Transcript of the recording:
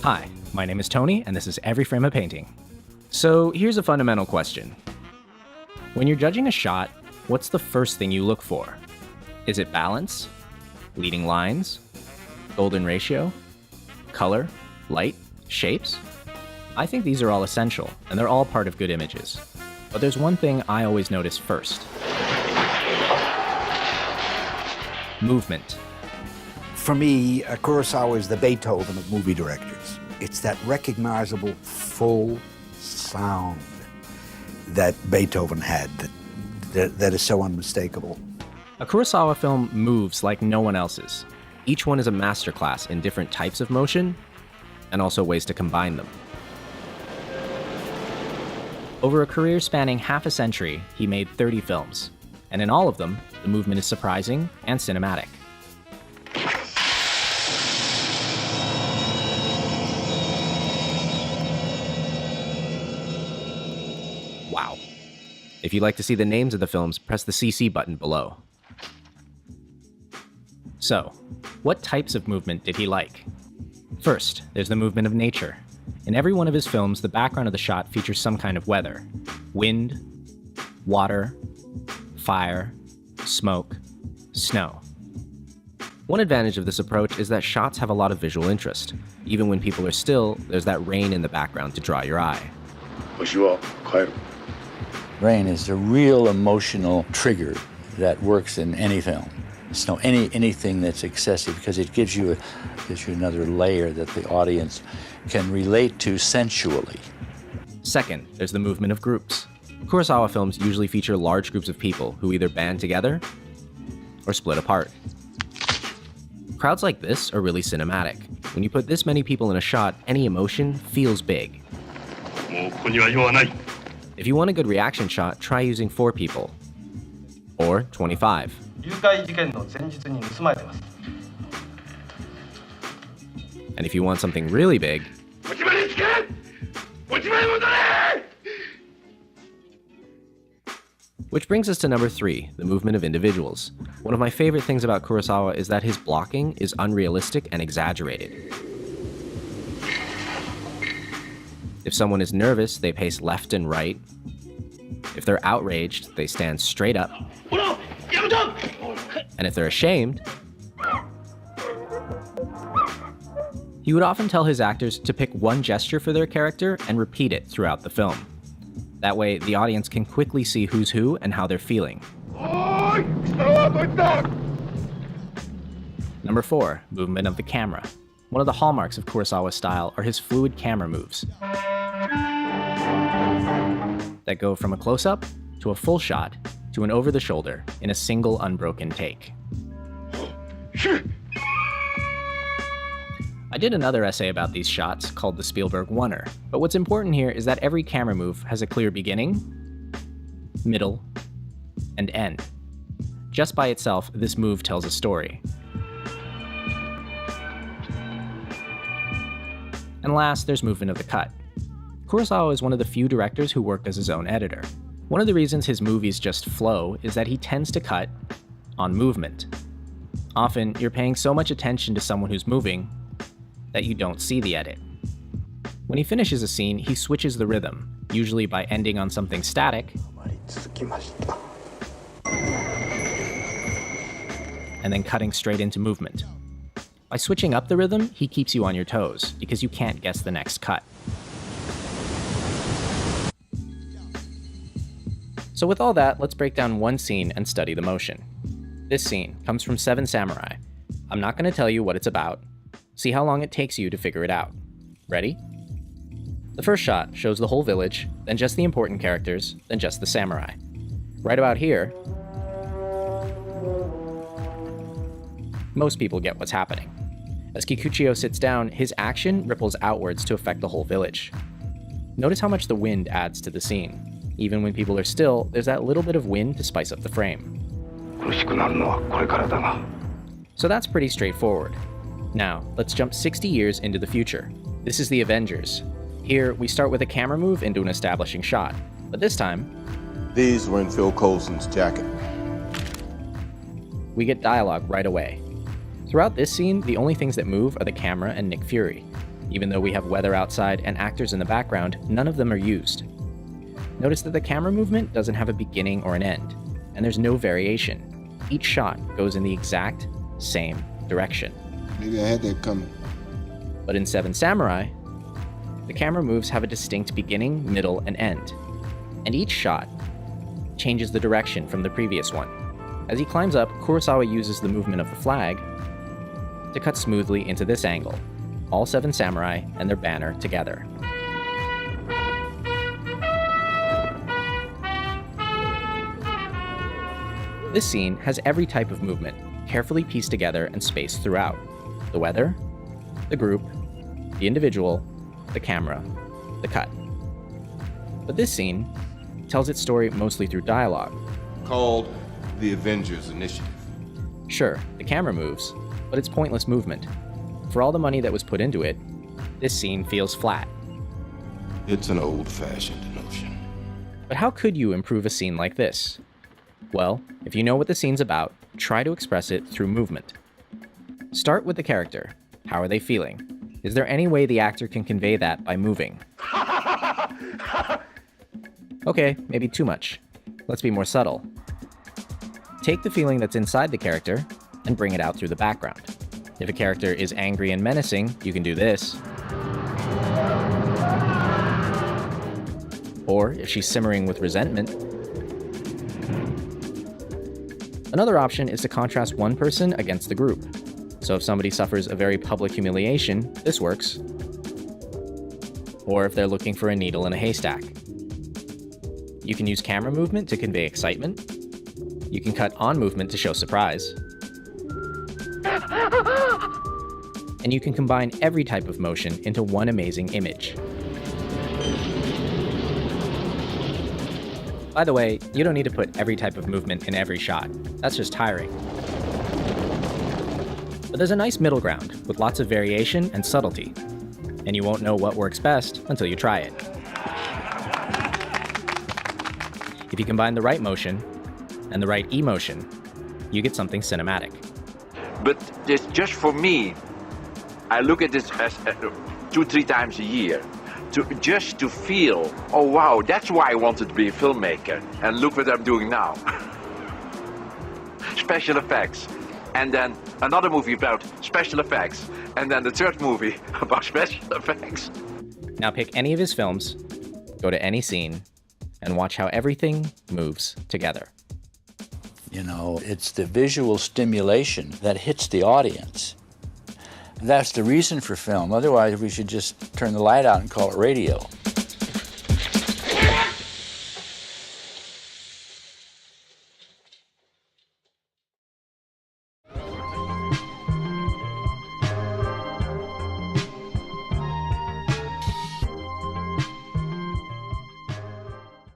Hi, my name is Tony, and this is Every Frame a Painting. So here's a fundamental question. When you're judging a shot, what's the first thing you look for? Is it balance? Leading lines? Golden ratio? Color? Light? Shapes? I think these are all essential, and they're all part of good images. But there's one thing I always notice first. Movement. For me, Kurosawa is the Beethoven of movie directors. It's that recognizable full sound that Beethoven had that is so unmistakable. A Kurosawa film moves like no one else's. Each one is a masterclass in different types of motion, and also ways to combine them. Over a career spanning half a century, he made 30 films, and in all of them, the movement is surprising and cinematic. Wow. If you'd like to see the names of the films, press the CC button below. So, what types of movement did he like? First, there's the movement of nature. In every one of his films, the background of the shot features some kind of weather. Wind, water, fire, smoke, snow. One advantage of this approach is that shots have a lot of visual interest. Even when people are still, there's that rain in the background to draw your eye. Rain is a real emotional trigger that works in any film. It's anything that's excessive because it gives you another layer that the audience can relate to sensually. Second, there's the movement of groups. Kurosawa films usually feature large groups of people who either band together or split apart. Crowds like this are really cinematic. When you put this many people in a shot, any emotion feels big. If you want a good reaction shot, try using 4 people. Or 25. And if you want something really big, which brings us to number 3, the movement of individuals. One of my favorite things about Kurosawa is that his blocking is unrealistic and exaggerated. If someone is nervous, they pace left and right. If they're outraged, they stand straight up. And if they're ashamed, he would often tell his actors to pick one gesture for their character and repeat it throughout the film. That way, the audience can quickly see who's who and how they're feeling. Number 4, movement of the camera. One of the hallmarks of Kurosawa's style are his fluid camera moves that go from a close-up to a full shot to an over-the-shoulder in a single unbroken take. I did another essay about these shots called the Spielberg Oneer, but what's important here is that every camera move has a clear beginning, middle, and end. Just by itself, this move tells a story. And last, there's movement of the cut. Kurosawa is one of the few directors who worked as his own editor. One of the reasons his movies just flow is that he tends to cut on movement. Often, you're paying so much attention to someone who's moving that you don't see the edit. When he finishes a scene, he switches the rhythm, usually by ending on something static and then cutting straight into movement. By switching up the rhythm, he keeps you on your toes, because you can't guess the next cut. So with all that, let's break down one scene and study the motion. This scene comes from Seven Samurai. I'm not going to tell you what it's about. See how long it takes you to figure it out. Ready? The first shot shows the whole village, then just the important characters, then just the samurai. Right about here, most people get what's happening. As Kikuchiyo sits down, his action ripples outwards to affect the whole village. Notice how much the wind adds to the scene. Even when people are still, there's that little bit of wind to spice up the frame. So that's pretty straightforward. Now, let's jump 60 years into the future. This is the Avengers. Here, we start with a camera move into an establishing shot. But this time, these were in Phil Coulson's jacket. We get dialogue right away. Throughout this scene, the only things that move are the camera and Nick Fury. Even though we have weather outside and actors in the background, none of them are used. Notice that the camera movement doesn't have a beginning or an end, and there's no variation. Each shot goes in the exact same direction. Maybe I had that coming. But in Seven Samurai, the camera moves have a distinct beginning, middle, and end. And each shot changes the direction from the previous one. As he climbs up, Kurosawa uses the movement of the flag to cut smoothly into this angle, all seven samurai and their banner together. This scene has every type of movement, carefully pieced together and spaced throughout. The weather, the group, the individual, the camera, the cut. But this scene tells its story mostly through dialogue. Called the Avengers Initiative. Sure, the camera moves, but it's pointless movement. For all the money that was put into it, this scene feels flat. It's an old-fashioned notion. But how could you improve a scene like this? Well, if you know what the scene's about, try to express it through movement. Start with the character. How are they feeling? Is there any way the actor can convey that by moving? Okay, maybe too much. Let's be more subtle. Take the feeling that's inside the character and bring it out through the background. If a character is angry and menacing, you can do this. Or if she's simmering with resentment. Another option is to contrast one person against the group. So if somebody suffers a very public humiliation, this works. Or if they're looking for a needle in a haystack. You can use camera movement to convey excitement. You can cut on movement to show surprise. And you can combine every type of motion into one amazing image. By the way, you don't need to put every type of movement in every shot. That's just tiring. But there's a nice middle ground with lots of variation and subtlety. And you won't know what works best until you try it. If you combine the right motion and the right emotion, you get something cinematic. But this, just for me, I look at this as 2-3 times a year. Just to feel, oh wow, that's why I wanted to be a filmmaker. And look what I'm doing now. Special effects. And then another movie about special effects. And then the third movie about special effects. Now pick any of his films, go to any scene, and watch how everything moves together. You know, it's the visual stimulation that hits the audience. That's the reason for film. Otherwise, we should just turn the light out and call it radio.